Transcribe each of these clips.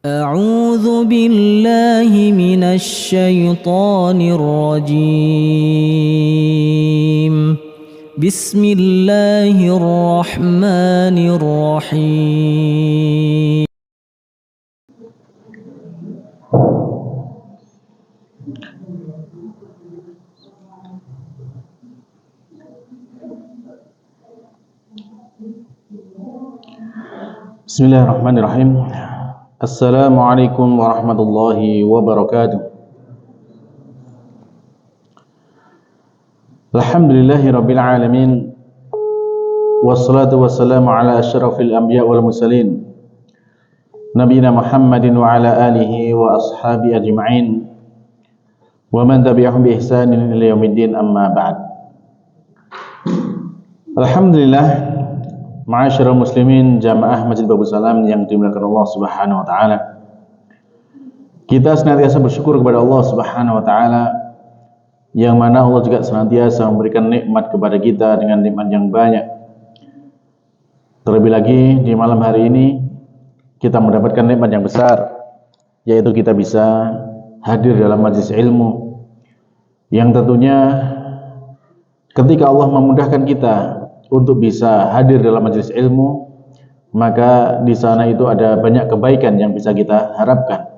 أعوذ بالله من الشيطان الرجيم بسم الله الرحمن الرحيم Bismillahirrahmanirrahim. Assalamualaikum warahmatullahi wabarakatuh. Alhamdulillahi rabbil alamin. Wassalatu wassalamu ala asyrafil anbiya wal mursalin Nabiyina Muhammadin wa ala alihi wa ashabi ajma'in wa man tabi'ahum bi ihsanin ila yaumiddin, amma ba'd. Alhamdulillah, ma'asyiral muslimin jamaah Masjid Babus Salam yang dimuliakan Allah Subhanahu wa taala. Kita senantiasa bersyukur kepada Allah Subhanahu wa taala, yang mana Allah juga senantiasa memberikan nikmat kepada kita dengan nikmat yang banyak. Terlebih lagi di malam hari ini kita mendapatkan nikmat yang besar, yaitu kita bisa hadir dalam majelis ilmu, yang tentunya ketika Allah memudahkan kita untuk bisa hadir dalam majelis ilmu, maka di sana itu ada banyak kebaikan yang bisa kita harapkan.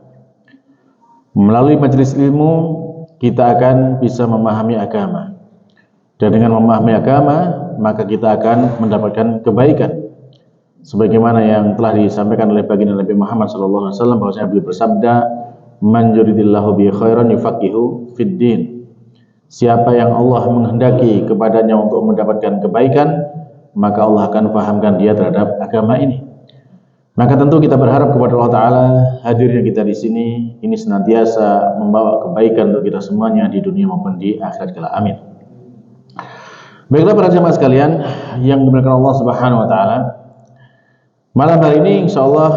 Melalui majelis ilmu kita akan bisa memahami agama, dan dengan memahami agama maka kita akan mendapatkan kebaikan, sebagaimana yang telah disampaikan oleh baginda Nabi Muhammad SAW, bahwasanya beliau bersabda, man yuridillahu bi khairan yufaqihu fid din. Siapa yang Allah menghendaki kepadanya untuk mendapatkan kebaikan, maka Allah akan fahamkan dia terhadap agama ini. Maka tentu kita berharap kepada Allah Ta'ala, hadirnya kita di sini ini senantiasa membawa kebaikan untuk kita semuanya di dunia maupun di akhirat kelak. Amin. Baiklah para jemaah sekalian yang dimuliakan Allah Subhanahu Wa Ta'ala, malam hari ini insyaallah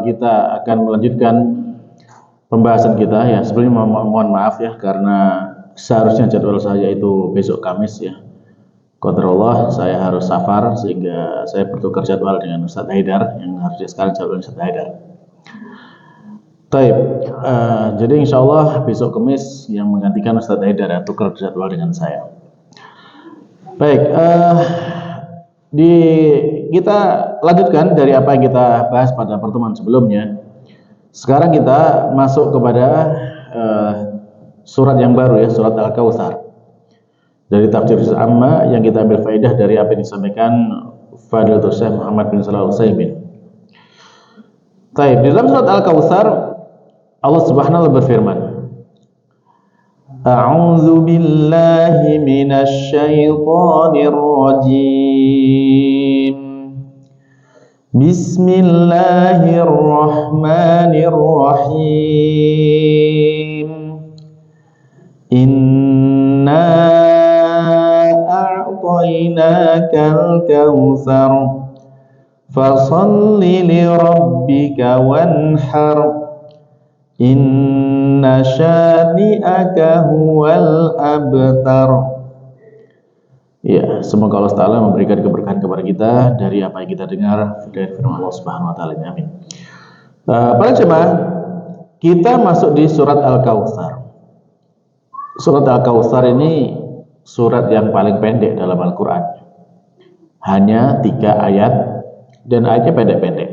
kita akan melanjutkan pembahasan kita ya. Sebelumnya mohon maaf ya, karena seharusnya jadwal saya itu besok Kamis ya. Qadarullah saya harus safar sehingga saya bertukar jadwal dengan Ustaz Haidar yang harusnya sekarang jadwal Ustaz Haidar. Taib. Jadi insyaallah besok Kamis yang menggantikan Ustaz Haidar ya, tukar jadwal dengan saya. Baik, kita lanjutkan dari apa yang kita bahas pada pertemuan sebelumnya. Sekarang kita masuk kepada surat yang baru ya, surat Al-Kautsar. Dari tafsir amma yang kita ambil faedah dari apa yang disampaikan Fadilatul Syekh Muhammad bin Shalih Al-Utsaimin. Baik, di dalam surat Al-Kautsar Allah Subhanahu wa taala berfirman, A'udzu billahi minasy syaithanir rajim. Bismillahirrahmanirrahim. Inna a'tainakal kautsar fasholli li rabbika wanhar inna syani'aka huwal abtar. Ya, semoga Allah Ta'ala memberikan keberkahan kepada kita dari apa yang kita dengar dari firman Allah Subhanahu wa taala. Amin. Para jemaah, kita masuk di surat Al-Kautsar. Surat Al-Kautsar ini surat yang paling pendek dalam Al-Quran, hanya 3 ayat dan ayatnya pendek-pendek.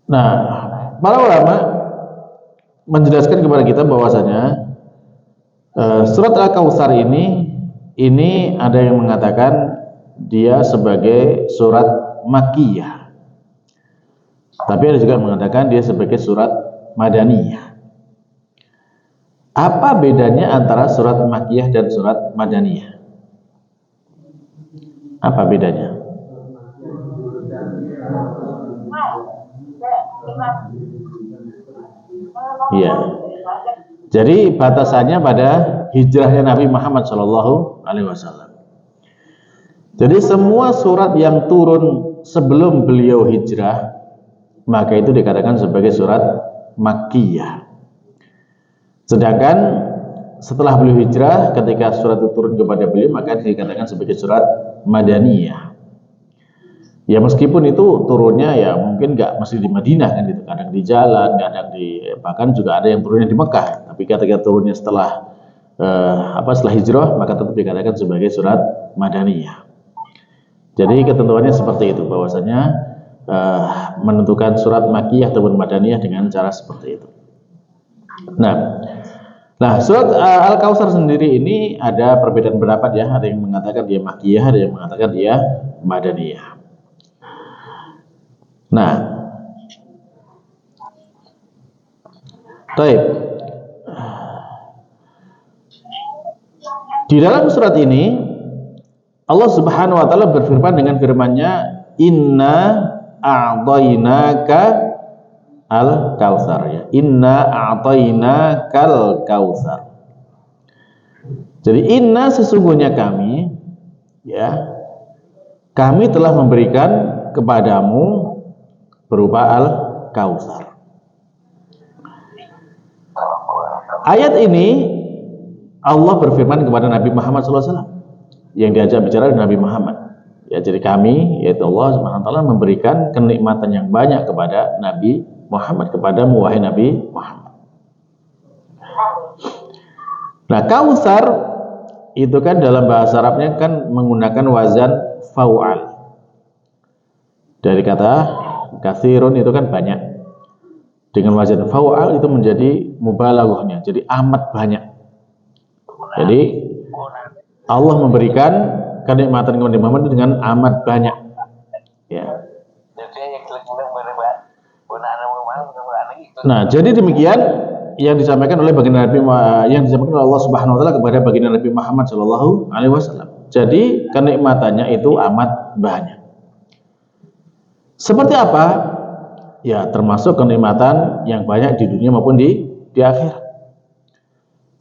Nah, para ulama menjelaskan kepada kita bahwasanya surat Al-Kautsar ini ada yang mengatakan dia sebagai surat Makkiyah, tapi ada juga yang mengatakan dia sebagai surat Madaniyah. Apa bedanya antara surat Makkiyah dan surat Madaniyah? Apa bedanya? Iya. Jadi batasannya pada hijrahnya Nabi Muhammad SAW. Jadi semua surat yang turun sebelum beliau hijrah, maka itu dikatakan sebagai surat Makkiyah. Sedangkan setelah beliau hijrah, ketika surat itu turun kepada beliau, maka dikatakan sebagai surat Madaniyah. Ya meskipun itu turunnya ya mungkin nggak mesti di Madinah kan gitu, kadang di jalan, kadang di, bahkan juga ada yang turunnya di Mekah. Tapi ketika turunnya setelah setelah hijrah, maka tetap dikatakan sebagai surat Madaniyah. Jadi ketentuannya seperti itu, bahwasanya menentukan surat Makkiyah ataupun Madaniyah dengan cara seperti itu. Nah, surat Al-Kautsar sendiri ini ada perbedaan pendapat ya, ada yang mengatakan dia Makkiyah, ada yang mengatakan dia Madaniyah. Nah, baik. Di dalam surat ini Allah Subhanahu wa taala berfirman dengan firman-Nya, "Inna a'tainaka al-kautsar." Ya, "Inna a'tainakal kautsar." Jadi inna sesungguhnya kami, ya, kami telah memberikan kepadamu berupa al-kautsar. Ayat ini Allah berfirman kepada Nabi Muhammad SAW, yang diajak bicara dengan Nabi Muhammad. Ya, jadi kami, yaitu Allah Subhanahu wa taala, memberikan kenikmatan yang banyak kepada Nabi Muhammad, kepadamu wahai Nabi Muhammad. Nah, kautsar itu kan dalam bahasa Arabnya kan menggunakan wazan fa'al. Dari kata katsirun itu kan banyak. Dengan wazan fa'al itu menjadi mubalaghahnya, jadi amat banyak. Jadi Allah memberikan kenikmatan kepada Muhammad dengan amat banyak. Ya. Nah, jadi demikian yang disampaikan oleh baginda Nabi, yang disampaikan oleh Allah Subhanahu wa taala kepada baginda Nabi Muhammad sallallahu alaihi wasallam. Jadi kenikmatannya itu amat banyak. Seperti apa? Ya, termasuk kenikmatan yang banyak di dunia maupun di akhirat.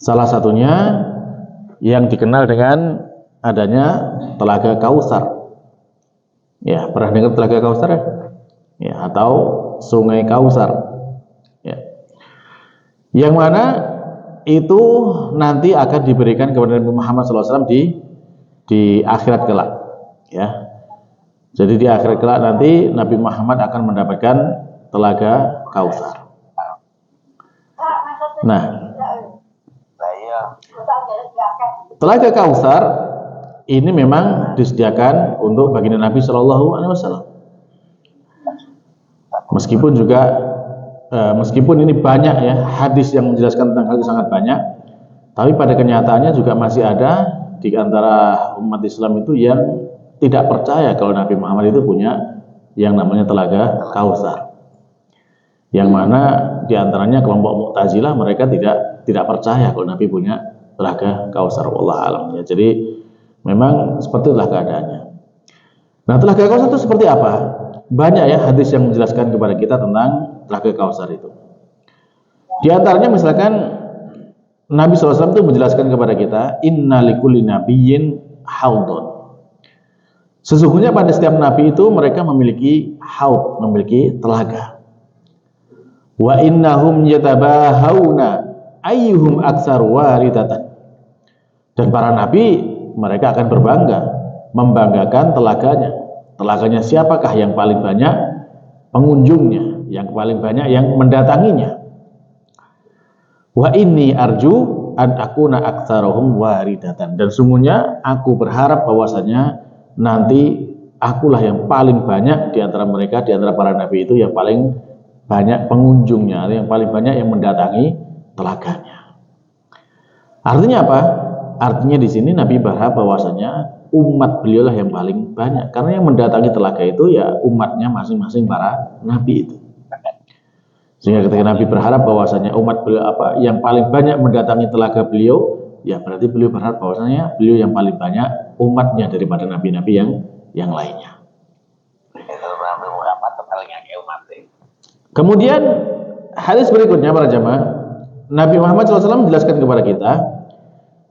Salah satunya yang dikenal dengan adanya Telaga Kautsar. Ya, pernah dengar Telaga Kautsar ya? Ya, atau Sungai Kautsar. Ya. Yang mana itu nanti akan diberikan kepada Nabi Muhammad SAW di akhirat kelak. Ya. Jadi di akhirat kelak nanti Nabi Muhammad akan mendapatkan Telaga Kautsar. Nah, Telaga Kautsar ini memang disediakan untuk baginda Nabi Shallallahu Alaihi Wasallam. Meskipun ini banyak ya hadis yang menjelaskan tentang hal itu sangat banyak, tapi pada kenyataannya juga masih ada di antara umat Islam itu yang tidak percaya kalau Nabi Muhammad itu punya yang namanya Telaga Kautsar. Yang mana diantaranya kelompok Mu'tazilah, mereka tidak percaya kalau Nabi punya Telaga Kautsar, wallahu alam ya. Jadi memang seperti itulah keadaannya. Nah, Telaga Kautsar itu seperti apa? Banyak ya hadis yang menjelaskan kepada kita tentang Telaga Kautsar itu. Di antaranya misalkan Nabi SAW itu menjelaskan kepada kita, inna likulli nabiyyin haudun. Sesungguhnya pada setiap nabi itu mereka memiliki haud, memiliki telaga. Wa innahum yatabahawna ayyuhum aktsar waridatan. Dan para nabi mereka akan berbangga, membanggakan telaganya. Telaganya siapakah yang paling banyak pengunjungnya, yang paling banyak yang mendatanginya. Wa inni arju an akuna aktsarahum waridatan. Dan sungguhnya aku berharap bahwasanya nanti akulah yang paling banyak di antara mereka, di antara para nabi itu yang paling banyak pengunjungnya, yang paling banyak yang mendatangi telaganya. Artinya apa? Artinya di sini Nabi berharap bahwasanya umat beliaulah yang paling banyak, karena yang mendatangi telaga itu ya umatnya masing-masing para nabi itu. Sehingga ketika Nabi berharap bahwasanya umat beliau yang paling banyak mendatangi telaga beliau, ya berarti beliau berharap bahwasanya beliau yang paling banyak umatnya daripada nabi-nabi yang lainnya. Kemudian hadis berikutnya para jamaah, Nabi Muhammad SAW menjelaskan kepada kita,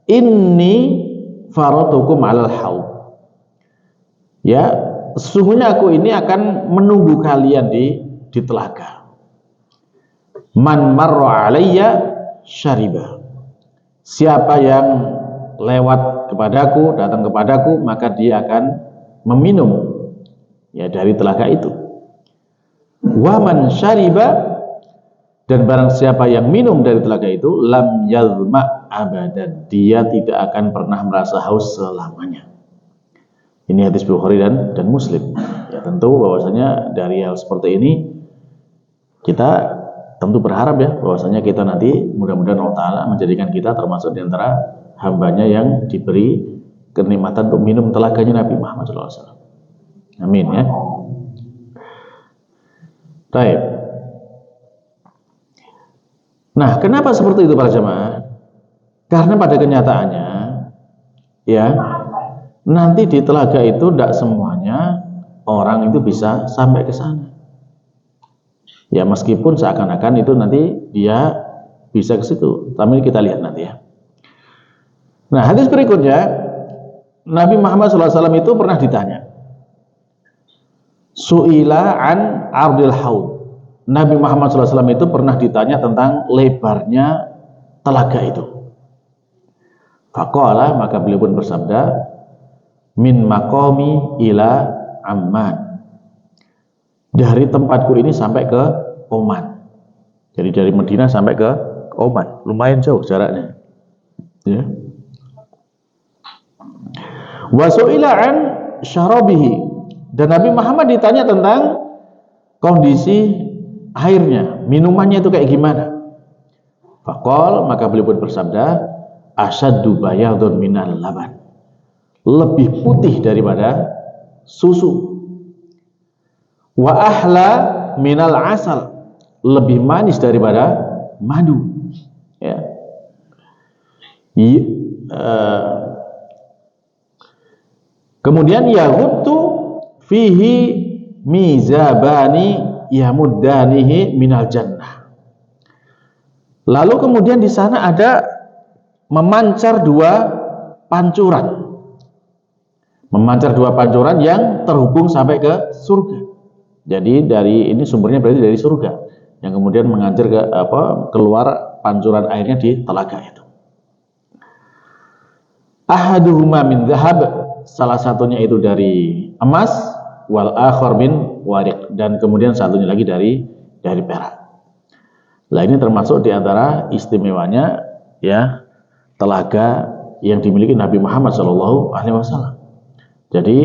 inni faratukum alal haud. Ya, sesungguhnya aku ini akan menunggu kalian di telaga. Man marra alayya syariba. Siapa yang lewat kepadaku, datang kepadaku, maka dia akan meminum. ya dari telaga itu. Wa man syariba, dan barang siapa yang minum dari telaga itu, lam yazma abadan, dia tidak akan pernah merasa haus selamanya. Ini hadis Bukhari dan Muslim. Ya tentu bahwasanya dari hal seperti ini kita tentu berharap ya bahwasanya kita nanti mudah-mudahan Allah Ta'ala menjadikan kita termasuk di antara hambanya yang diberi kenikmatan untuk minum telaganya Nabi Muhammad SAW. Amin ya. Baik. Nah, kenapa seperti itu para jemaah? Karena pada kenyataannya ya nanti di telaga itu tidak semuanya orang itu bisa sampai ke sana. Ya meskipun seakan-akan itu nanti dia bisa ke situ, tapi kita lihat nanti ya. Nah, hadis berikutnya, Nabi Muhammad SAW itu pernah ditanya, su'ila an ardil haud. Nabi Muhammad SAW itu pernah ditanya tentang lebarnya telaga itu. Faqala, maka beliau pun bersabda, min maqami ila Amman. Dari tempatku ini sampai ke Oman. Jadi dari Madinah sampai ke Oman, lumayan jauh jaraknya. Ya. Wa su'ila an syarabihi, dan Nabi Muhammad ditanya tentang kondisi airnya, minumannya itu kayak gimana. Faqal, maka beliau pun bersabda, asyaddu bayadun minal laban, lebih putih daripada susu. Wa ahla minal asal, lebih manis daripada madu. Ya. Kemudian yaghuttu fihi mizabani yamuddanihi minal jannah. Lalu kemudian di sana ada memancar dua pancuran. Memancar dua pancuran yang terhubung sampai ke surga. Jadi dari ini sumbernya berarti dari surga yang kemudian mengalir ke keluar pancuran airnya di telaga itu. Ahaduhuma min dhahab, salah satunya itu dari emas, wal akhar min wariq, dan kemudian satunya lagi dari perak. Nah, ini termasuk di antara istimewanya ya telaga yang dimiliki Nabi Muhammad SAW. Jadi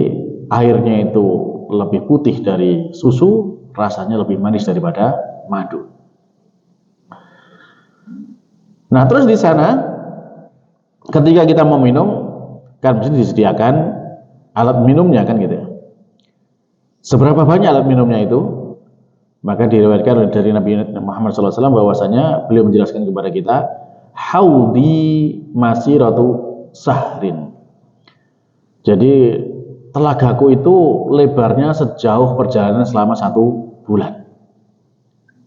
airnya itu lebih putih dari susu, rasanya lebih manis daripada madu. Nah, terus di sana ketika kita mau minum kan mesti disediakan alat minumnya kan gitu ya. Seberapa banyak alat minumnya itu? Maka diriwayatkan dari Nabi Muhammad SAW bahwasanya beliau menjelaskan kepada kita, haudi masiratu sahrin. Jadi telagaku itu lebarnya sejauh perjalanan selama 1 bulan.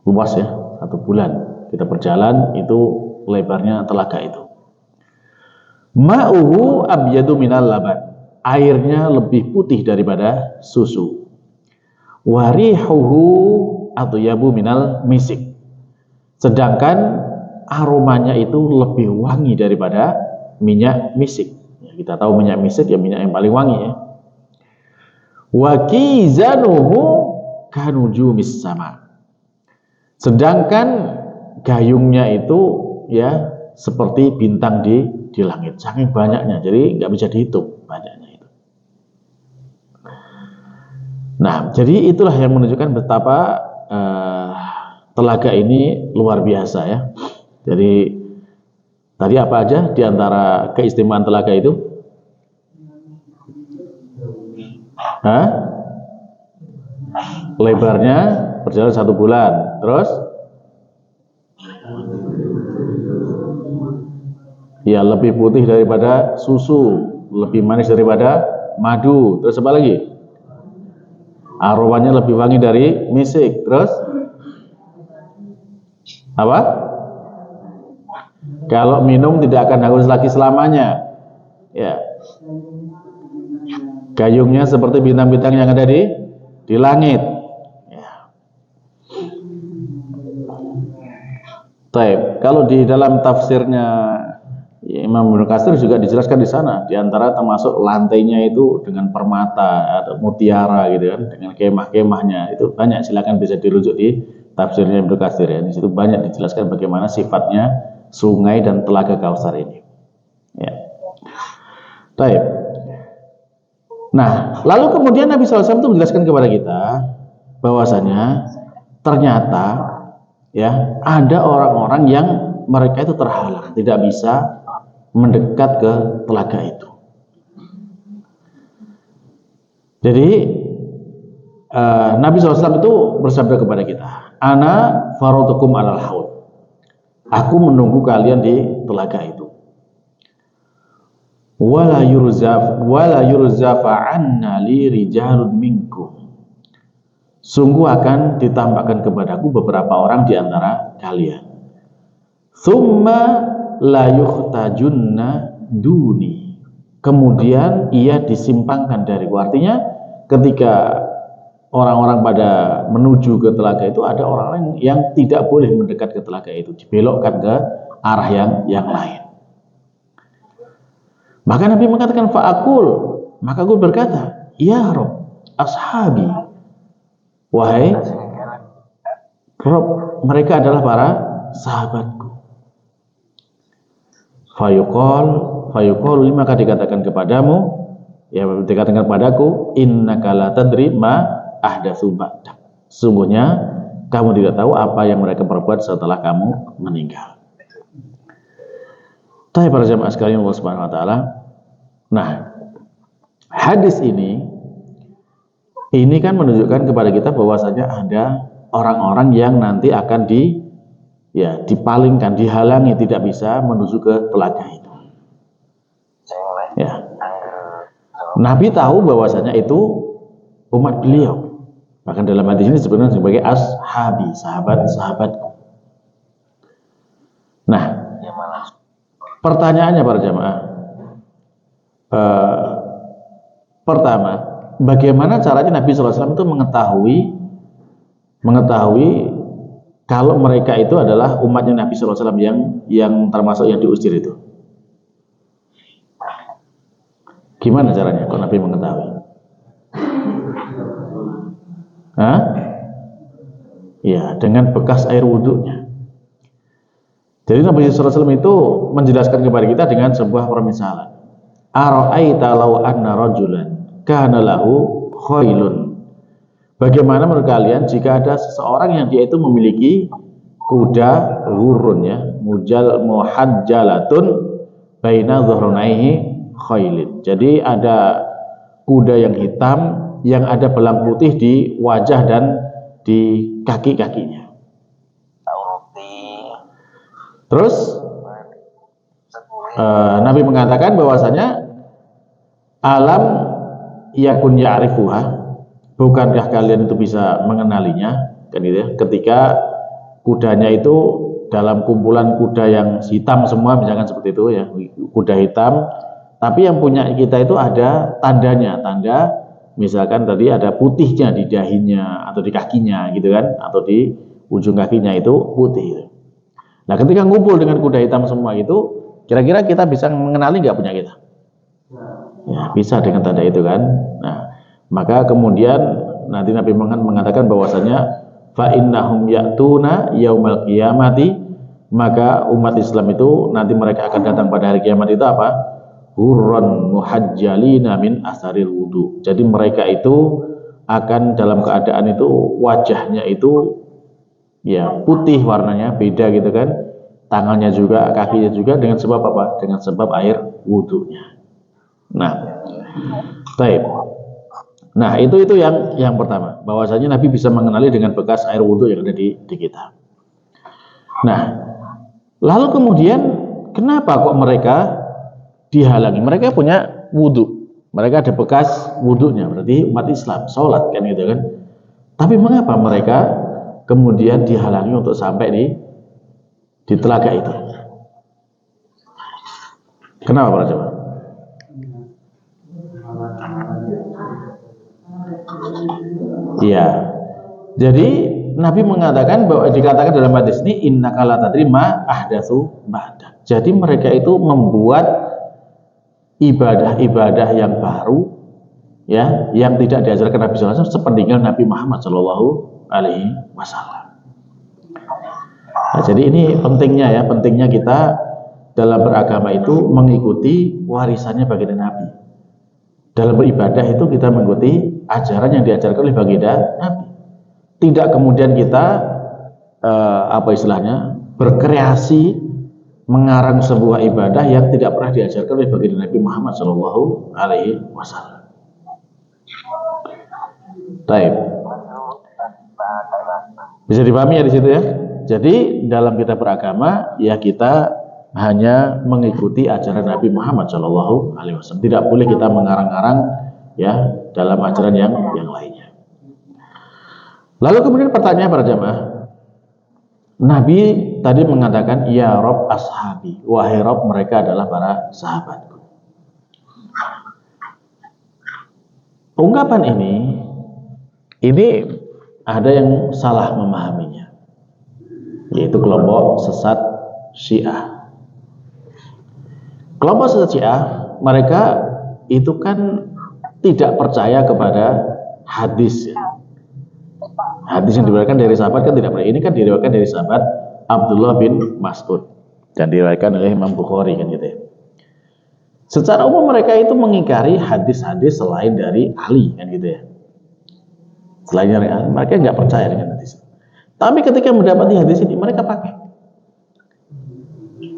Luas ya, 1 bulan kita berjalan itu lebarnya telaga itu. Ma'uhu abyadu minal laban, airnya lebih putih daripada susu. Warihuhu atyabu minal misik, sedangkan aromanya itu lebih wangi daripada minyak misik. Ya, kita tahu minyak misik ya minyak yang paling wangi ya. Wa kizanuhu kanujumis sama, sedangkan gayungnya itu ya seperti bintang di langit, saking banyaknya, jadi nggak bisa dihitung banyaknya itu. Nah, jadi itulah yang menunjukkan betapa telaga ini luar biasa ya. Jadi tadi apa aja di antara keistimewaan telaga itu? Lebarnya berjalan 1 bulan, terus ya lebih putih daripada susu, lebih manis daripada madu, terus apa lagi? Aromanya lebih wangi dari misik, terus apa? Kalau minum tidak akan haus lagi selamanya. Ya. Gayungnya seperti bintang-bintang yang ada di langit. Ya. Taib. Kalau di dalam tafsirnya Ya, Imam Ibnu Katsir juga dijelaskan di sana, di antara termasuk lantainya itu dengan permata atau mutiara gitu kan, dengan kemah-kemahnya itu banyak. Silakan bisa dirujuk di tafsirnya Ibnu Katsir ya. Di situ banyak dijelaskan bagaimana sifatnya sungai dan telaga Kausar ini. Ya. Baik. Nah, lalu kemudian Nabi SAW itu menjelaskan kepada kita bahwasanya ternyata ya ada orang-orang yang mereka itu terhalang, tidak bisa mendekat ke telaga itu. Jadi Nabi SAW itu bersabda kepada kita, Ana farotukum alal haud. Aku menunggu kalian di telaga itu. Wala yurzafa anna li rijalun minkum. Sungguh akan ditambahkan kepadaku beberapa orang di antara kalian. Tsumma la yukhtajunna duni. Kemudian ia disimpangkan dariku. Artinya ketika orang-orang pada menuju ke telaga itu, ada orang yang tidak boleh mendekat ke telaga itu, dibelokkan ke arah yang lain. Maka Nabi mengatakan fa'akul, maka aku berkata, ya Rob, ashabi, wahai Rob, mereka adalah para sahabatku. Fayuqal maka dikatakan kepadamu, ya dikatakan kepadaku, innaka la tadri ma ahdatsu ba'dak. Sungguhnya kamu tidak tahu apa yang mereka perbuat setelah kamu meninggal. Tapi para jamaah sekalian Allah Subhanahu wa taala. Nah, hadis ini kan menunjukkan kepada kita bahwasanya ada orang-orang yang nanti akan dipalingkan, dihalangi, tidak bisa menuju ke telaga itu. Ya. Nabi tahu bahwasanya itu umat beliau. Bahkan dalam hadis ini sebenarnya sebagai ashabi, sahabat-sahabatku. Nah, pertanyaannya para jamaah, pertama, bagaimana caranya Nabi SAW itu mengetahui kalau mereka itu adalah umatnya Nabi SAW yang termasuk yang diusir itu? Gimana caranya kok Nabi mengetahui? Hah? Ya, dengan bekas air wudhunya. Jadi Nabi SAW itu menjelaskan kepada kita dengan sebuah permisalan. Ara'aita law anna rajulan kana lahu khailun. Bagaimana menurut kalian jika ada seseorang yang dia itu memiliki kuda ghurrun, ya, muhajjalatun baina dhuhrunaihi khailin. Jadi ada kuda yang hitam yang ada belang putih di wajah dan di kaki-kakinya. Terus Nabi mengatakan bahwasanya alam yakun ya'rifuha, bukankah kalian itu bisa mengenalinya, kan gitu ya, ketika kudanya itu dalam kumpulan kuda yang hitam semua, misalkan seperti itu ya, kuda hitam, tapi yang punya kita itu ada tandanya, tanda misalkan tadi ada putihnya di dahinya atau di kakinya gitu kan, atau di ujung kakinya itu putih. Nah, ketika ngumpul dengan kuda hitam semua itu, kira-kira kita bisa mengenali nggak punya kita? Ya, bisa dengan tanda itu kan. Nah, maka kemudian nanti Nabi mengatakan bahwasanya fa innahum ya'tuna yaumal qiyamati, maka umat Islam itu nanti mereka akan datang pada hari kiamat itu apa? Hurran muhajjalina min asaril wudu. Jadi mereka itu akan dalam keadaan itu wajahnya itu ya putih, warnanya beda gitu kan, tangannya juga, kakinya juga, dengan sebab apa? Dengan sebab air wudunya. Nah, baik. Nah, itu yang pertama, bahwasanya Nabi bisa mengenali dengan bekas air wudhu yang ada di kita. Nah, lalu kemudian kenapa kok mereka dihalangi? Mereka punya wudhu, mereka ada bekas wudhunya, berarti umat Islam, sholat kan gitu kan. Tapi mengapa mereka kemudian dihalangi untuk sampai di telaga itu? Kenapa para jemaah? Iya. Jadi Nabi mengatakan bahwa dikatakan dalam hadis ini innaka la tadri ma ahdatsu ba'dak. Jadi mereka itu membuat ibadah-ibadah yang baru, ya, yang tidak diajarkan Nabi sallallahu alaihi wasallam sepeninggal Nabi Muhammad sallallahu alaihi wasallam. Nah, jadi ini pentingnya kita dalam beragama itu mengikuti warisannya baginda Nabi. Dalam beribadah itu kita mengikuti ajaran yang diajarkan oleh baginda Nabi. Tidak kemudian kita berkreasi mengarang sebuah ibadah yang tidak pernah diajarkan oleh baginda Nabi Muhammad sallallahu alaihi wasallam. Baik. Bisa dipahami ya di situ ya. Jadi dalam kita beragama ya kita hanya mengikuti ajaran Nabi Muhammad sallallahu alaihi wasallam. Tidak boleh kita mengarang-arang ya dalam ajaran yang lainnya. Lalu kemudian pertanyaan para jamaah, Nabi tadi mengatakan ya Rob ashabi, wahai Rob mereka adalah para sahabatku. Ungkapan ini ada yang salah memahaminya, yaitu kelompok sesat Syiah. Kelompok sesat Syiah mereka itu kan tidak percaya kepada hadis ya. Hadis yang diriwayatkan dari sahabat kan tidak percaya. Ini kan diriwayatkan dari sahabat Abdullah bin Mas'ud dan diriwayatkan oleh Imam Bukhari kan gitu ya. Secara umum mereka itu mengingkari hadis-hadis selain dari Ali kan gitu ya. Selain dari Ali, mereka nggak percaya dengan hadis. Tapi ketika mendapati hadis ini mereka pakai.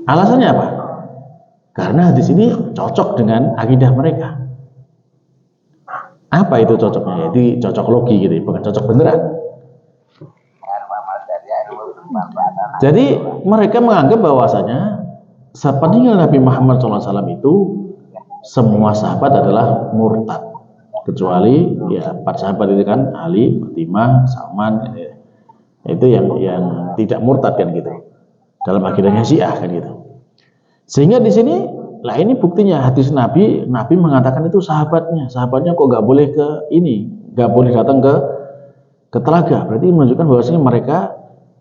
Alasannya apa? Karena hadis ini cocok dengan akidah mereka. Apa itu cocoknya? Jadi cocok logi gitu, bukan cocok beneran. Jadi mereka menganggap bahwasanya sepeninggal Nabi Muhammad SAW itu semua sahabat adalah murtad, kecuali ya 4 sahabat itu kan Ali, Fatimah, Salman, itu yang tidak murtad kan gitu. Dalam akidahnya Syiah kan gitu. Sehingga di sini lah ini buktinya hadis Nabi mengatakan itu sahabatnya kok nggak boleh nggak boleh datang ke telaga. Berarti menunjukkan bahwasanya mereka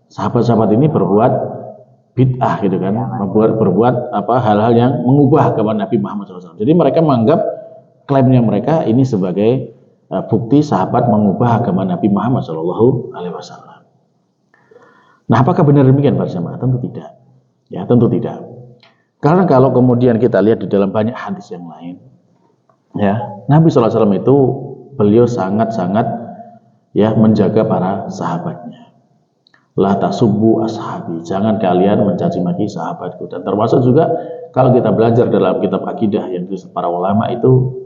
sahabat-sahabat ini berbuat bid'ah gitu kan, berbuat hal-hal yang mengubah agama Nabi Muhammad SAW. Jadi mereka menganggap klaimnya mereka ini sebagai bukti sahabat mengubah agama Nabi Muhammad SAW. Nah, apakah benar demikian Pak Jamaah? Tentu tidak. Ya, tentu tidak. Karena kalau kemudian kita lihat di dalam banyak hadis yang lain, ya Nabi SAW itu beliau sangat-sangat ya menjaga para sahabatnya. La tasubbu ashabi, jangan kalian mencaci maki sahabatku. Dan termasuk juga kalau kita belajar dalam kitab akidah yang ditulis para ulama itu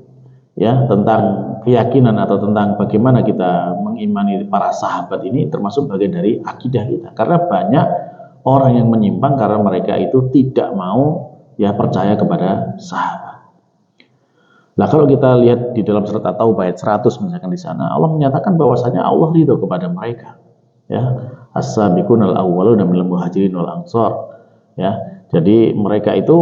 ya tentang keyakinan atau tentang bagaimana kita mengimani para sahabat ini termasuk bagian dari akidah kita. Karena banyak orang yang menyimpang karena mereka itu tidak mau ya percaya kepada sahabat. Nah, kalau kita lihat di dalam surat At-Taubah ayat 100 misalkan di sana Allah menyatakan bahwasanya Allah ridho kepada mereka. Ya, as-sabiqunal awwaluna minal muhajirin wal ansar. Ya, jadi mereka itu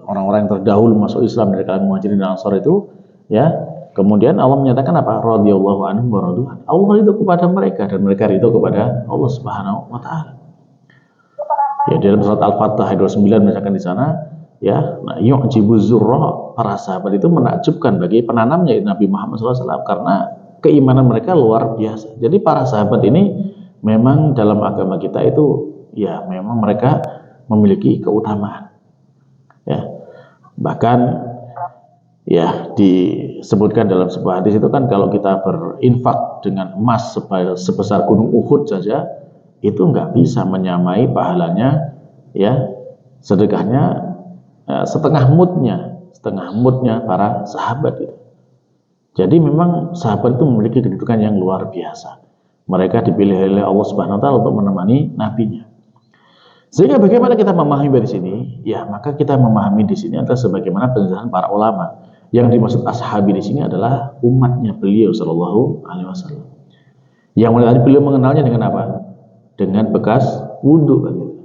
orang-orang yang terdahulu masuk Islam dari kalangan muhajirin dan ansar itu ya. Kemudian Allah menyatakan apa? Radhiyallahu anhum wa radu'an. Allah ridho kepada mereka dan mereka ridho kepada Allah Subhanahu wa taala. Ya, dalam surat Al-Fatah ayat 29 misalkan di sana ya, nah yu'jibu zurra, para sahabat itu menakjubkan bagi penanamnya Nabi Muhammad SAW karena keimanan mereka luar biasa. Jadi para sahabat ini memang dalam agama kita itu ya memang mereka memiliki keutamaan. Ya. Bahkan ya disebutkan dalam sebuah hadis itu kan kalau kita berinfak dengan emas sebesar gunung Uhud saja itu nggak bisa menyamai pahalanya ya sedekahnya setengah mudnya para sahabat itu. Jadi memang sahabat itu memiliki kedudukan yang luar biasa. Mereka dipilih oleh Allah Subhanahu wa taala untuk menemani nabinya. Sehingga bagaimana kita memahami dari sini? Ya, maka kita memahami di sini adalah sebagaimana penjelasan para ulama. Yang dimaksud ashabi di sini adalah umatnya beliau sallallahu alaihi wasallam. Yang mulai beliau mengenalnya dengan apa? Dengan bekas wudhu kan gitu.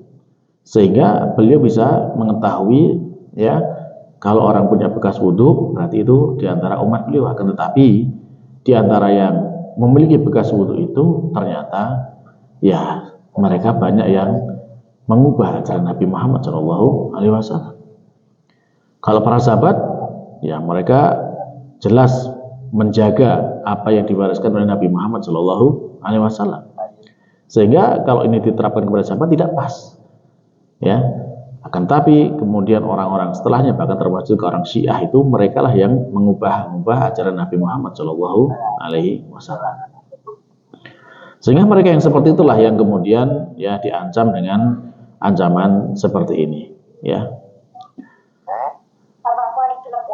Sehingga beliau bisa mengetahui ya kalau orang punya bekas wudhu berarti itu diantara umat beliau. Akan tetapi diantara yang memiliki bekas wudhu itu ternyata ya mereka banyak yang mengubah ajaran Nabi Muhammad SAW. Kalau para sahabat, ya mereka jelas menjaga apa yang diwariskan oleh Nabi Muhammad SAW. Sehingga kalau ini diterapkan kepada sahabat tidak pas, ya. Akan tapi kemudian orang-orang setelahnya, bahkan termasuk orang Syiah itu, mereka lah yang mengubah ajaran Nabi Muhammad SAW. Sehingga mereka yang seperti itulah yang kemudian ya diancam dengan ancaman seperti ini, ya.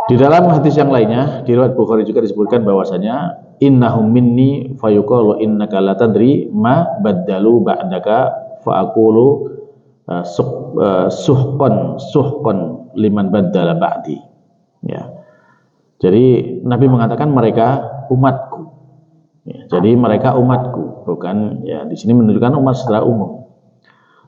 Di dalam hadis yang lainnya, di riwayat Bukhari juga disebutkan bahwasanya innahum minni fayuqalu innaka la tadri ma baddalu ba'daka fa aqulu suhqan liman baddala ba'di. Ya. Jadi Nabi mengatakan mereka umatku. Ya, jadi mereka umatku, bukan ya di sini menunjukkan umat secara umum.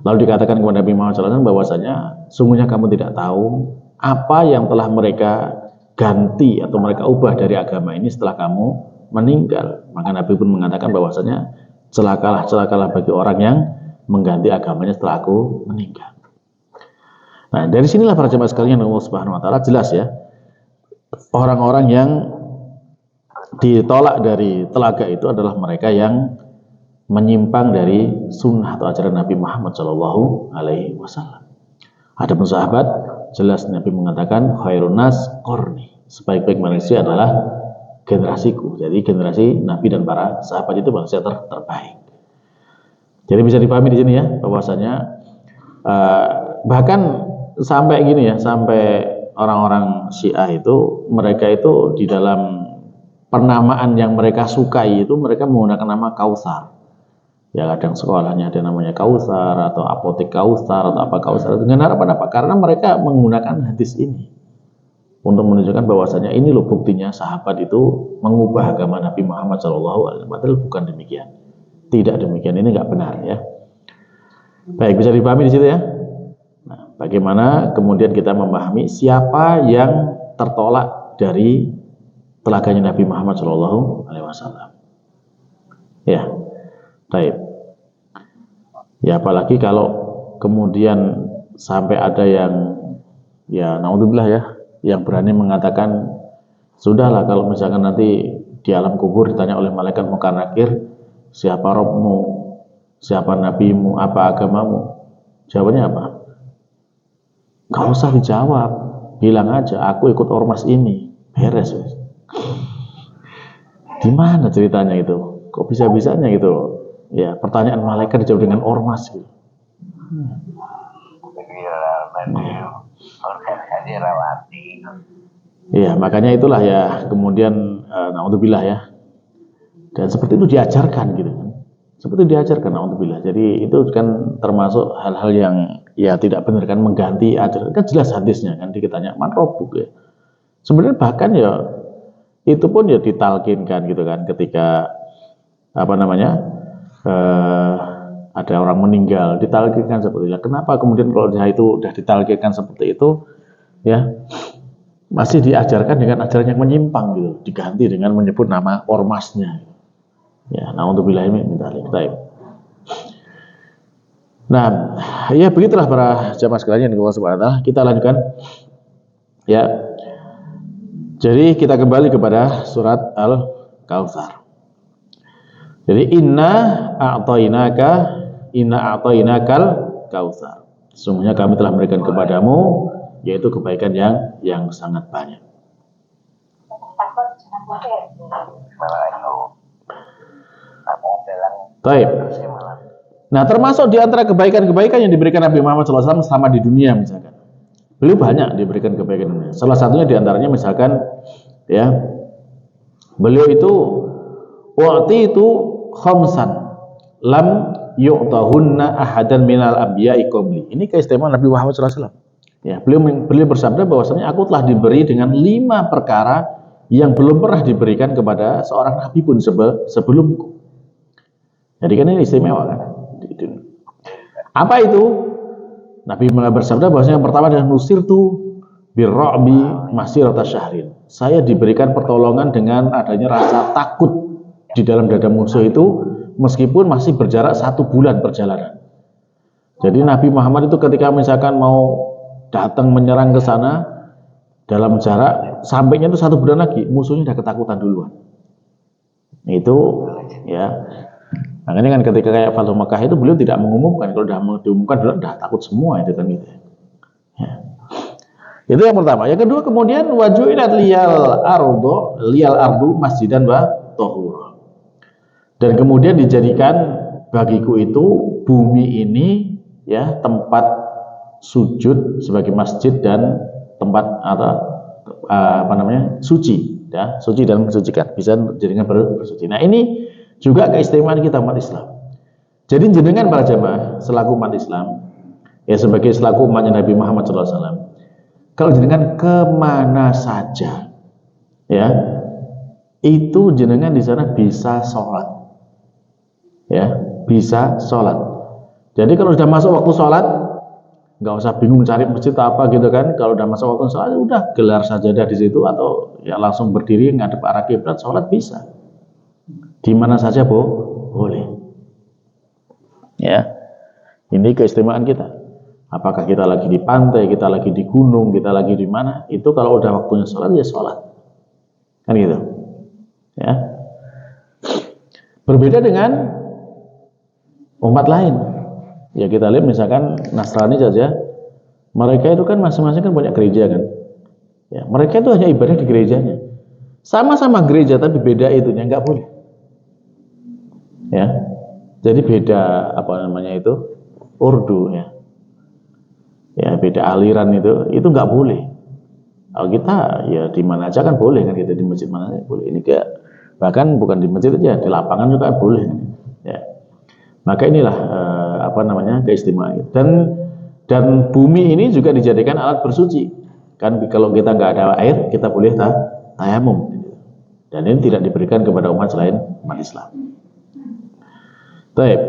Lalu dikatakan kepada Nabi Muhammad SAW bahwasanya sungguhnya kamu tidak tahu apa yang telah mereka ganti atau mereka ubah dari agama ini setelah kamu meninggal. Maka Nabi pun mengatakan bahwasanya celakalah bagi orang yang mengganti agamanya setelah aku meninggal. Nah, dari sinilah para jemaah sekalian Allah Subhanahu wa taala jelas ya. Orang-orang yang ditolak dari telaga itu adalah mereka yang menyimpang dari sunnah atau ajaran Nabi Muhammad SAW. Adapun sahabat, jelas Nabi mengatakan khairun nas qarni, sebaik-baik manusia adalah generasiku. Jadi generasi Nabi dan para sahabat itu manusia terbaik. Jadi bisa dipahami di sini ya, bahwasanya bahkan sampai gini ya, sampai orang-orang Syiah itu, mereka itu di dalam penamaan yang mereka sukai itu mereka menggunakan nama Kautsar. Ya kadang sekolahnya ada namanya Kautsar atau apotek Kautsar atau apa Kautsar, dengan harapan apa? Karena mereka menggunakan hadis ini untuk menunjukkan bahwasanya ini loh buktinya sahabat itu mengubah agama Nabi Muhammad SAW. Padahal bukan demikian. Tidak demikian, ini nggak benar ya. Baik, bisa dipahami di situ ya. Nah, bagaimana kemudian kita memahami siapa yang tertolak dari telaganya Nabi Muhammad SAW. Ya, baik. Ya apalagi kalau kemudian sampai ada yang ya naudzubillah ya, yang berani mengatakan sudahlah kalau misalkan nanti di alam kubur ditanya oleh malaikat Munkar Nakir, siapa Robmu, siapa nabimu, apa agamamu? Jawabannya apa? Gak usah dijawab, bilang aja aku ikut ormas ini, beres. Gimana ceritanya itu? Kok bisa-bisanya gitu? Ya, pertanyaan malaikat dijawab dengan ormas gitu. Iya, makanya itulah ya kemudian naudzubillah ya. Dan seperti itu diajarkan gitu kan. Seperti itu diajarkan naudzubillah. Jadi itu kan termasuk hal-hal yang ya tidak benar kan, mengganti ajaran. Kan jelas hadisnya kan ditanya man rabbuk ya. Sebenarnya bahkan ya itu pun ya ditalkinkan gitu kan ketika apa namanya? Ada orang meninggal ditalkinkan seperti itu. Kenapa kemudian kalau dia itu sudah ditalkinkan seperti itu ya masih diajarkan dengan ajaran yang menyimpang gitu, diganti dengan menyebut nama ormasnya ya, naudzubillah min dzalik. Nah ya begitulah para jamaah sekalian yang Allah Subhanahu wa taala. Kita lanjutkan ya. Jadi kita kembali kepada surat Al-Kautsar. Jadi inna a'tainakal kautsar. Sesungguhnya kami telah memberikan kepadamu yaitu kebaikan yang sangat banyak. Baik. Nah, termasuk di antara kebaikan-kebaikan yang diberikan Nabi Muhammad SAW selama di dunia misalkan. Beliau banyak diberikan kebaikan dunia. Salah satunya di antaranya misalkan ya, beliau itu waktu itu khamsan lam yu'tahunna ahadan minal anbiya'i qabli. Ini keistimewaan Nabi Muhammad SAW. Ya, beliau bersabda bahwasanya aku telah diberi dengan 5 perkara yang belum pernah diberikan kepada seorang nabi pun sebelumku. Jadi kan ini istimewa kan. Apa itu? Nabi bersabda bahwasanya yang pertama adalah nusirtu birra'bi masirata syahrin. Saya diberikan pertolongan dengan adanya rasa takut di dalam dada musuh itu meskipun masih berjarak 1 bulan perjalanan. Jadi Nabi Muhammad itu ketika misalkan mau datang menyerang ke sana, dalam jarak sampainya itu 1 bulan lagi, musuhnya udah ketakutan duluan. Itu ya, makanya kan ketika kayak Fathu Makkah itu beliau tidak mengumumkan. Kalau udah diumumkan udah takut semua itu kan gitu ya. Itu yang pertama. Yang kedua, kemudian wajulat liyal ardu masjidan wa tahura. Dan kemudian dijadikan bagiku itu bumi ini ya tempat sujud sebagai masjid dan tempat suci ya, suci dan mensucikan, bisa jadikan bersuci. Nah, ini juga keistimewaan kita umat Islam. Jadi jenengan para jamaah selaku umat Islam ya, sebagai selaku umatnya Nabi Muhammad SAW, kalau jenengan kemana saja ya, itu jenengan di sana bisa sholat ya, bisa sholat. Jadi kalau sudah masuk waktu sholat, nggak usah bingung cari masjid apa gitu kan. Kalau udah masuk waktu sholat, udah gelar sajadah di situ atau ya langsung berdiri ngadep arah kiblat, sholat bisa di mana saja boleh ya. Ini keistimewaan kita. Apakah kita lagi di pantai, kita lagi di gunung, kita lagi di mana, itu kalau udah waktunya sholat ya sholat kan gitu ya. Berbeda dengan umat lain ya, kita lihat misalkan Nasrani saja, mereka itu kan masing-masing kan banyak gereja kan ya, mereka itu hanya ibadah di gerejanya, sama-sama gereja tapi beda itunya, nggak boleh ya. Jadi beda urdu ya, beda aliran, itu nggak boleh. Kalau kita ya di mana aja kan boleh kan gitu, di masjid mana aja boleh. Ini kayak bahkan bukan di masjid aja, di lapangan juga boleh ya. Maka inilah keistimewaan. Dan bumi ini juga dijadikan alat bersuci kan. Kalau kita nggak ada air, kita boleh tayamum, dan ini tidak diberikan kepada umat selain umat Islam. Baik.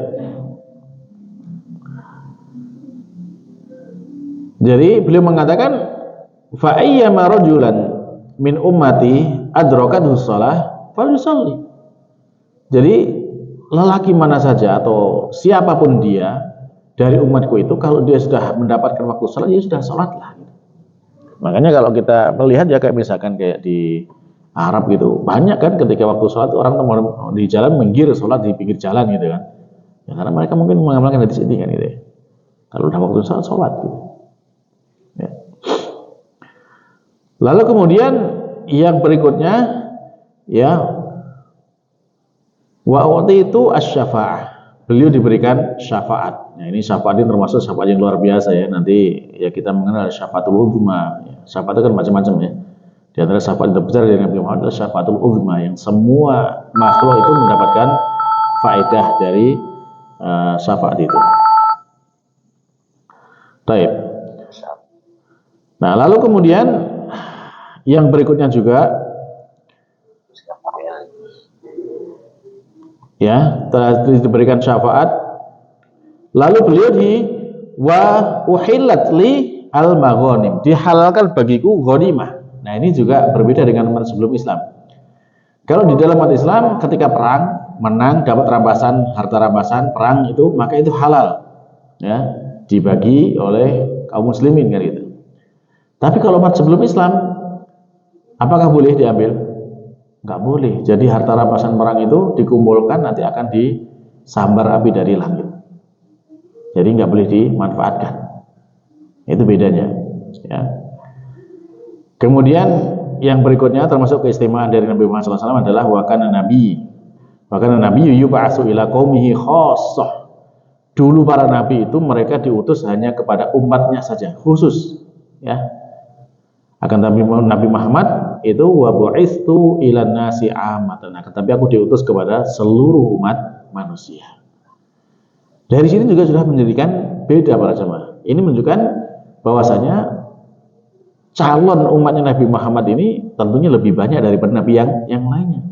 Jadi beliau mengatakan fa ayyama rajulan min ummati adrakathu shalah falyusalli. Jadi lelaki mana saja atau siapapun dia dari umatku itu, kalau dia sudah mendapatkan waktu sholat, ya sudah sholatlah. Makanya kalau kita melihat ya, kayak misalkan kayak di Arab gitu, banyak kan ketika waktu sholat orang di jalan minggir sholat di pinggir jalan gitu kan ya, karena mereka mungkin mengamalkan hadis ini kan gitu ya. Kalau udah waktu sholat gitu ya. Lalu kemudian yang berikutnya ya, wa'ati itu asy-syafa'ah, beliau diberikan syafaat. Nah, ini syafaat ini termasuk syafaat yang luar biasa ya. Nanti ya kita mengenal syafaatul uzma. Syafaat itu kan macam-macam ya. Di antara syafaat yang terbesar dari Nabi Muhammad adalah syafaatul uzma, yang semua makhluk itu mendapatkan faedah dari syafaat itu. Baik. Nah, lalu kemudian yang berikutnya juga ya, telah diberikan syafaat. Lalu beliau wa uhillat li al-maghanim, dihalalkan bagiku ghanimah. Nah, ini juga berbeda dengan umat sebelum Islam. Kalau di dalam umat Islam ketika perang, menang, dapat rampasan, harta rampasan perang itu, maka itu halal ya, dibagi oleh kaum muslimin kan gitu. Tapi kalau umat sebelum Islam, apakah boleh diambil? Nggak boleh. Jadi harta rampasan perang itu dikumpulkan, nanti akan disambar api dari langit. Jadi nggak boleh dimanfaatkan. Itu bedanya ya. Kemudian yang berikutnya termasuk keistimewaan dari Nabi Muhammad SAW adalah wa kana nabi yub'atsu ila qaumihi khassah. Dulu para nabi itu mereka diutus hanya kepada umatnya saja, khusus ya. Akan tapi Nabi Muhammad itu wa bu'istu ilan nasi ammatan, tapi aku diutus kepada seluruh umat manusia. Dari sini juga sudah menjadikan beda para jemaah. Ini menunjukkan bahwasanya calon umatnya Nabi Muhammad ini tentunya lebih banyak daripada nabi yang lainnya.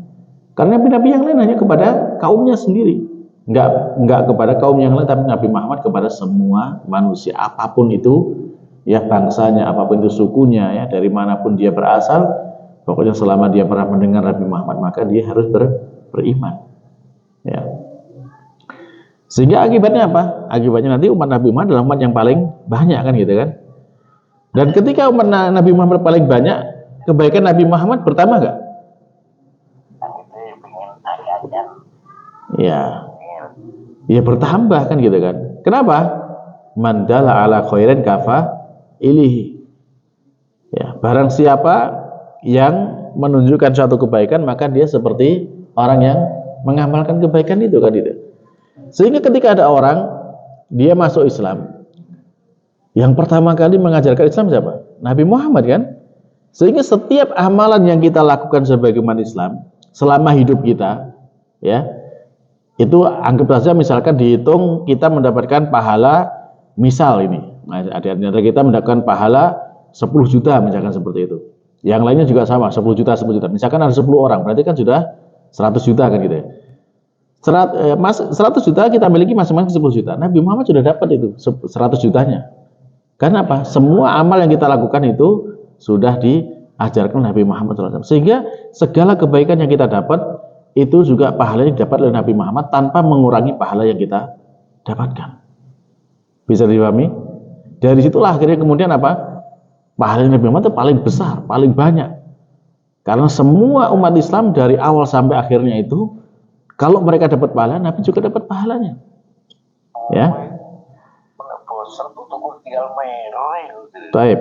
Karena nabi yang lain hanya kepada kaumnya sendiri, enggak kepada kaum yang lain, tapi Nabi Muhammad kepada semua manusia, apapun itu ya bangsanya, apapun itu sukunya ya, dari manapun dia berasal, pokoknya selama dia pernah mendengar Nabi Muhammad maka dia harus beriman ya. Sehingga akibatnya apa? Akibatnya nanti umat Nabi Muhammad adalah umat yang paling banyak kan gitu kan. Dan ketika umat Nabi Muhammad paling banyak, kebaikan Nabi Muhammad bertambah nggak? Ya, ya bertambah kan gitu kan. Kenapa? Mandala ala khairin kafa ilihi. Ya, barang siapa yang menunjukkan suatu kebaikan, maka dia seperti orang yang mengamalkan kebaikan itu kan gitu. Sehingga ketika ada orang dia masuk Islam, yang pertama kali mengajarkan Islam siapa? Nabi Muhammad kan? Sehingga setiap amalan yang kita lakukan sebagai umat Islam selama hidup kita, ya, itu anggap saja misalkan dihitung kita mendapatkan pahala, misal ini, ada kita mendapatkan pahala 10 juta misalkan seperti itu. Yang lainnya juga sama, 10 juta. Misalkan ada 10 orang, berarti kan sudah 100 juta kan gitu ya. 100 juta kita miliki masing-masing 10 juta. Nabi Muhammad sudah dapat itu 100 jutanya. Karena apa? Semua amal yang kita lakukan itu sudah diajarkan Nabi Muhammad SAW. Sehingga segala kebaikan yang kita dapat itu juga pahalanya didapat oleh Nabi Muhammad tanpa mengurangi pahala yang kita dapatkan. Bisa dipahami? Dari situlah akhirnya kemudian apa? Pahala Nabi Muhammad itu paling besar, paling banyak. Karena semua umat Islam dari awal sampai akhirnya itu, kalau mereka dapat pahala, Nabi juga dapat pahalanya. Ya. Baik.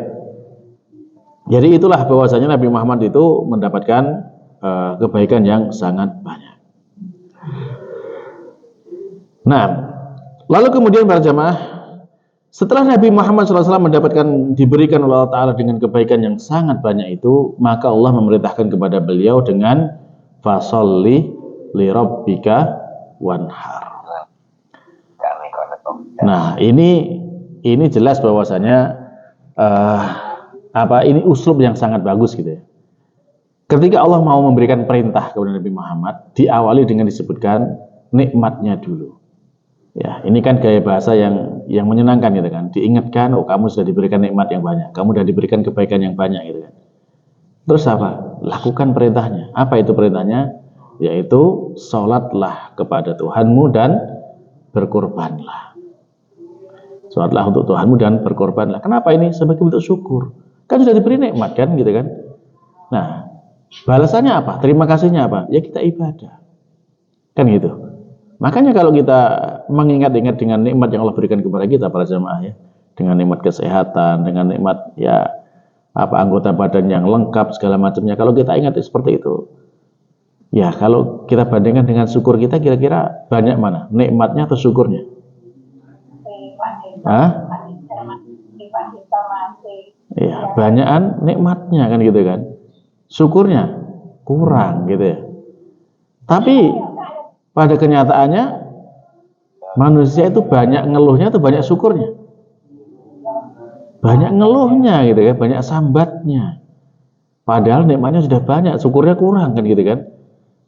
Jadi itulah bahwasanya Nabi Muhammad itu mendapatkan kebaikan yang sangat banyak. Nah, lalu kemudian para jamaah, setelah Nabi Muhammad SAW diberikan oleh Allah Ta'ala dengan kebaikan yang sangat banyak itu, maka Allah memerintahkan kepada beliau dengan fasolli li rabbika wanhar. Nah, ini jelas bahwasanya ini uslub yang sangat bagus gitu ya. Ketika Allah mau memberikan perintah kepada Nabi Muhammad, diawali dengan disebutkan nikmatnya dulu. Ya, ini kan gaya bahasa yang menyenangkan gitu kan. Diingatkan, oh kamu sudah diberikan nikmat yang banyak, kamu sudah diberikan kebaikan yang banyak gitu kan. Terus apa? Lakukan perintahnya. Apa itu perintahnya? Yaitu sholatlah kepada Tuhanmu dan berkorbanlah. Sholatlah untuk Tuhanmu dan berkorbanlah. Kenapa ini? Sebagai bentuk syukur. Kan sudah diberi nikmat kan gitu kan. Nah, balasannya apa? Terima kasihnya apa? Ya kita ibadah. Kan gitu. Makanya kalau kita mengingat-ingat dengan nikmat yang Allah berikan kepada kita para jamaah ya, dengan nikmat kesehatan, dengan nikmat ya anggota badan yang lengkap segala macamnya, kalau kita ingat seperti itu, ya kalau kita bandingkan dengan syukur kita, kira-kira banyak mana? Nikmatnya atau syukurnya? Ya, banyakan nikmatnya kan gitu kan. Syukurnya kurang gitu ya. Tapi pada kenyataannya manusia itu banyak ngeluhnya atau banyak syukurnya? Banyak ngeluhnya gitu kan, banyak sambatnya. Padahal nikmatnya sudah banyak, syukurnya kurang kan gitu kan.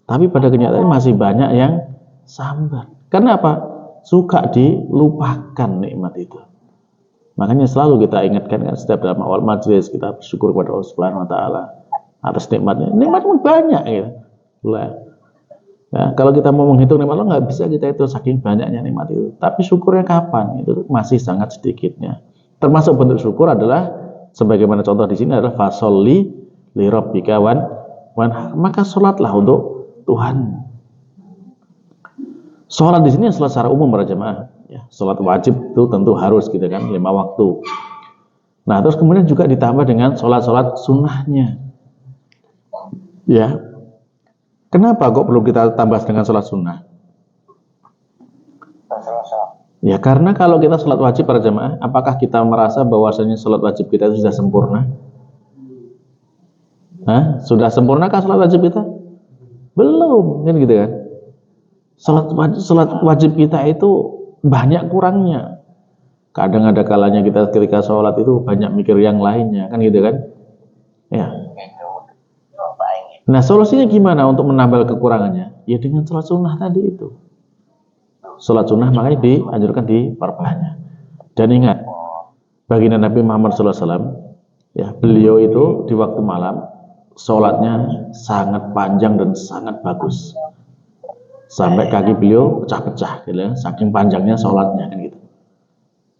Tapi pada kenyataannya masih banyak yang sambat. Karena apa? Suka dilupakan nikmat itu. Makanya selalu kita ingatkan kan setiap dalam awal majelis kita bersyukur kepada Allah Subhanahu wa taala atas nikmatnya. Nikmat pun banyak gitu. Ya, kalau kita mau menghitung nikmat Allah nggak bisa kita itu saking banyaknya nikmat itu. Tapi syukurnya kapan? Itu masih sangat sedikitnya. Termasuk bentuk syukur adalah sebagaimana contoh di sini adalah fasolli li rabbika wanhar. Maka sholatlah untuk Tuhan. Sholat di sini sholat secara umum para jemaah. Ya, sholat wajib itu tentu harus gitu kan 5 waktu. Nah terus kemudian juga ditambah dengan sholat sunnahnya. Ya, kenapa kok perlu kita tambah dengan sholat sunnah? Ya karena kalau kita sholat wajib para jemaah, apakah kita merasa bahwasanya sholat wajib kita itu sudah sempurna? Sudah sempurnakah sholat wajib kita? Belum, kan gitu kan? Sholat wajib kita itu banyak kurangnya. Kadang ada kalanya kita ketika sholat itu banyak mikir yang lainnya, kan gitu kan? Ya. Nah solusinya gimana untuk menambal kekurangannya? Ya dengan sholat sunnah tadi itu. Sholat sunnah makanya dianjurkan diperbanyak. Dan ingat, baginda Nabi Muhammad SAW, ya beliau itu di waktu malam sholatnya sangat panjang dan sangat bagus. sampai kaki beliau pecah-pecah gitu ya, saking panjangnya sholatnya kan gitu.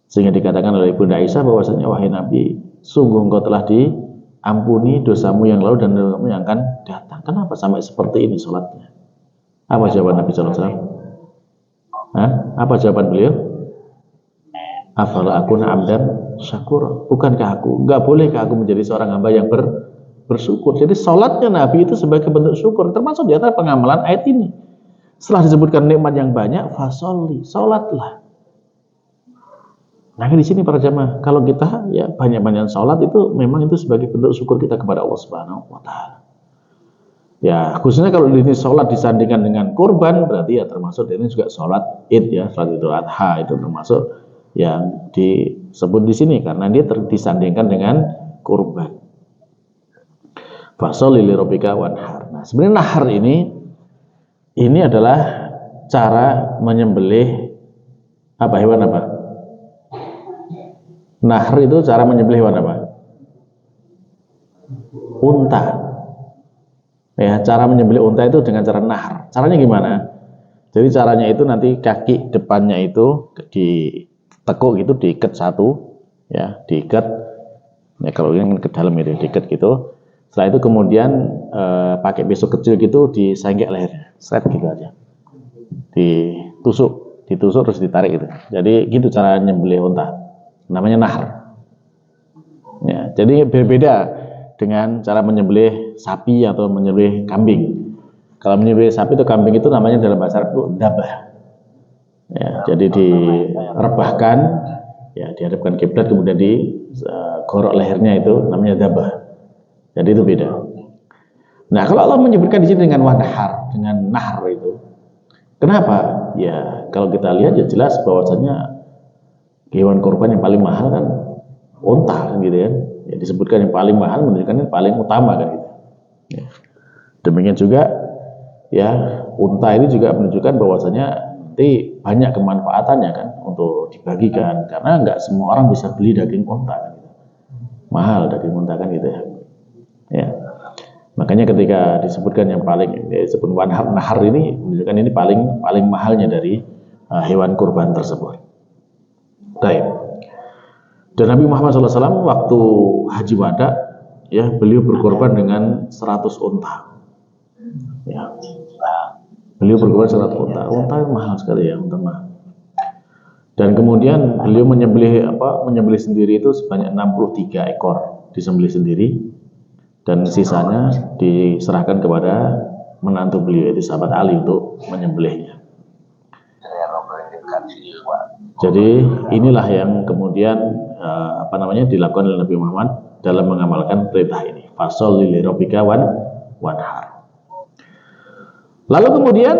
Sehingga dikatakan oleh Bunda Aisyah bahwasanya wahai Nabi, sungguh engkau telah diampuni dosamu yang lalu dan dosamu yang akan datang. Kenapa sampai seperti ini sholatnya? Apa jawaban Nabi SAW? Apa jawaban beliau? Afala akuna abdan syakur. Bukankah aku, enggak bolehkah aku menjadi seorang hamba yang bersyukur? Jadi sholatnya Nabi itu sebagai bentuk syukur, termasuk di antara pengamalan ayat ini. Setelah disebutkan nikmat yang banyak, fasolli, sholatlah. Nah di sini para jamaah, kalau kita ya banyak-banyak sholat itu memang itu sebagai bentuk syukur kita kepada Allah Subhanahu Wa Taala. Ya khususnya kalau ini sholat disandingkan dengan kurban, berarti ya termasuk ini juga sholat id ya, sholat Idul Adha itu termasuk yang disebut di sini karena dia disandingkan dengan kurban. Fasholli li rabbika wanhar. Nah sebenarnya nahar ini adalah cara menyembelih hewan apa? Nahr itu cara menyembelih hewan apa? Unta. Ya, cara menyembelih unta itu dengan cara nahr. Caranya gimana? Jadi caranya itu nanti kaki depannya itu ditekuk gitu, diikat satu, ya, diikat. Ya kalau ini ke dalam itu diikat gitu. Setelah itu kemudian pakai pisau kecil gitu disenggek lehernya, seret gitu aja. Ditusuk terus ditarik gitu. Jadi gitu cara menyembelih unta. Namanya nahr. Ya, jadi berbeda dengan cara menyembelih sapi atau menyembelih kambing. Kalau menyembelih sapi atau kambing itu namanya dalam bahasa Arab itu dabah. Ya, jadi direbahkan, ya dihadapkan kiblat kemudian digorok lehernya itu namanya dabah. Jadi itu beda. Nah, kalau Allah menyebutkan di sini dengan wanhar, dengan nahr itu, kenapa? Ya, kalau kita lihat ya jelas bahwasanya hewan kurban yang paling mahal kan unta kan gitu kan. Ya disebutkan yang paling mahal menunjukkan yang paling utama kan gitu. Ya. Demikian juga ya unta ini juga menunjukkan bahwasanya nanti banyak kemanfaatannya kan untuk dibagikan karena nggak semua orang bisa beli daging unta kan gitu. Mahal daging unta kan gitu ya. Ya. Makanya ketika disebutkan yang paling disebut nahar ini menunjukkan ini paling mahalnya dari hewan kurban tersebut. Baik. Dan Nabi Muhammad SAW waktu haji wada, ya beliau berkorban dengan 100 unta. Ya, beliau berkorban 100 unta. Unta mahal sekali ya, unta mahal. Dan kemudian beliau menyembelih sendiri itu sebanyak 63 ekor disembelih sendiri, dan sisanya diserahkan kepada menantu beliau yaitu sahabat Ali untuk menyembelihnya. Jadi inilah yang kemudian dilakukan oleh Nabi Muhammad dalam mengamalkan perintah ini. Fasholli li rabbika wanhar. Lalu kemudian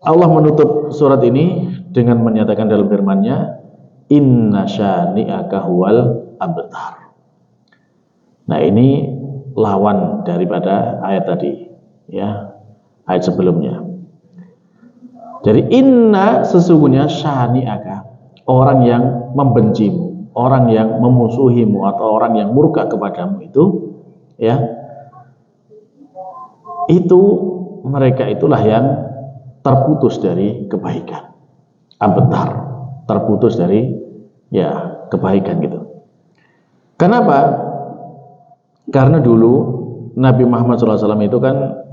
Allah menutup surat ini dengan menyatakan dalam firman-Nya, Inna syani'aka huwal abtar. Nah ini lawan daripada ayat tadi, ya ayat sebelumnya. Jadi inna sesungguhnya syani'aka, orang yang membencimu, orang yang memusuhimu atau orang yang murka kepadamu itu, ya, itu mereka itulah yang terputus dari kebaikan, abtar, terputus dari ya kebaikan gitu. Kenapa? Karena dulu Nabi Muhammad SAW itu kan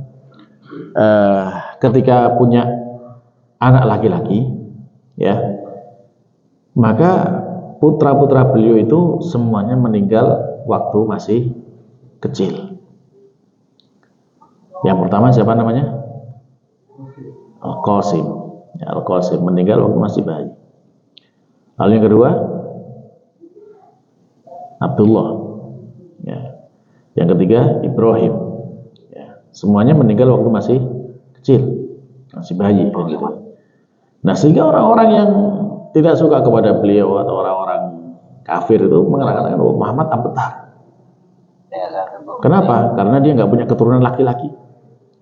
ketika punya anak laki-laki, ya, maka putra-putra beliau itu semuanya meninggal waktu masih kecil. Yang pertama siapa namanya? Al-Qasim. Ya, Al-Qasim meninggal waktu masih bayi. Lalu yang kedua, Abdullah. Ya. Yang ketiga, Ibrahim. Ya. Semuanya meninggal waktu masih kecil, masih bayi, gitu. Nah, sehingga orang-orang yang tidak suka kepada beliau atau orang-orang kafir itu mengatakan Muhammad abtar. Kenapa? Karena dia nggak punya keturunan laki-laki,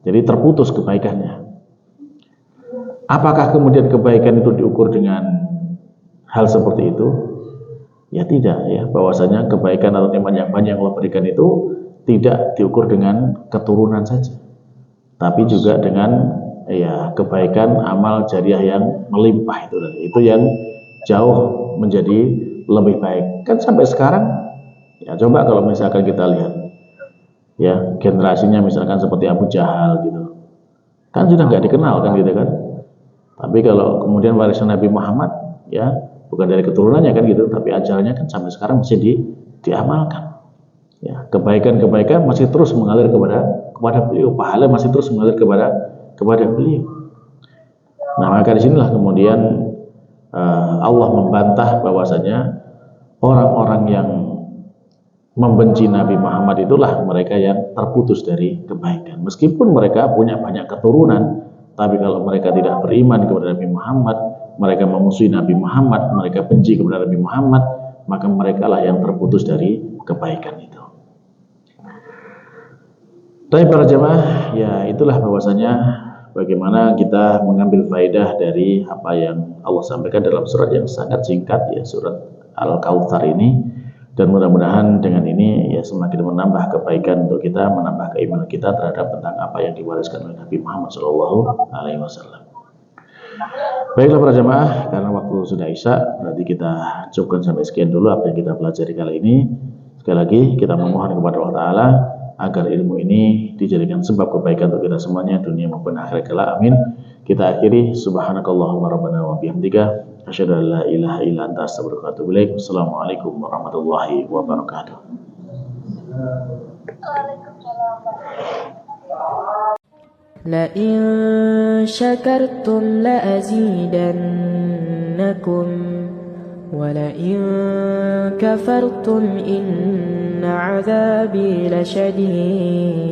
jadi terputus kebaikannya. Apakah kemudian kebaikan itu diukur dengan hal seperti itu? Ya tidak, ya. Bahwasanya kebaikan atau nikmat yang banyak yang Allah berikan itu tidak diukur dengan keturunan saja, tapi juga dengan ya kebaikan amal jariah yang melimpah itu yang jauh menjadi lebih baik. Kan sampai sekarang ya coba kalau misalkan kita lihat ya generasinya misalkan seperti Abu Jahal gitu, kan sudah nggak dikenal kan gitu kan. Tapi kalau kemudian warisan Nabi Muhammad ya bukan dari keturunannya kan gitu, tapi ajarannya kan sampai sekarang masih diamalkan. Ya, kebaikan-kebaikan masih terus mengalir kepada beliau, pahala masih terus mengalir kepada beliau. Nah, maka disinilah kemudian Allah membantah bahwasanya orang-orang yang membenci Nabi Muhammad itulah mereka yang terputus dari kebaikan. Meskipun mereka punya banyak keturunan, tapi kalau mereka tidak beriman kepada Nabi Muhammad, mereka memusuhi Nabi Muhammad, mereka benci kepada Nabi Muhammad, maka mereka lah yang terputus dari kebaikan itu. Tapi para jamaah, ya itulah bahwasanya bagaimana kita mengambil faedah dari apa yang Allah sampaikan dalam surat yang sangat singkat, ya surat Al-Kautsar ini, dan mudah-mudahan dengan ini ya semakin menambah kebaikan untuk kita, menambah keimanan kita terhadap tentang apa yang diwariskan oleh Nabi Muhammad SAW. Baiklah para jamaah, karena waktu sudah isya, berarti kita cukupkan sampai sekian dulu apa yang kita pelajari kali ini. Sekali lagi kita memohon kepada Allah Ta'ala agar ilmu ini dijadikan sebab kebaikan untuk kita semuanya dunia maupun akhirat kelak. Amin. Kita akhiri subhanakallahumma rabbana wa bihamdika asyhadu an la ilaha illa anta astaghfiruka wa atubu ilaik. Wassalamualaikum warahmatullahi wabarakatuh. لئن شكرتم لأزيدنكم ولئن كفرتم إن عذابي لشديد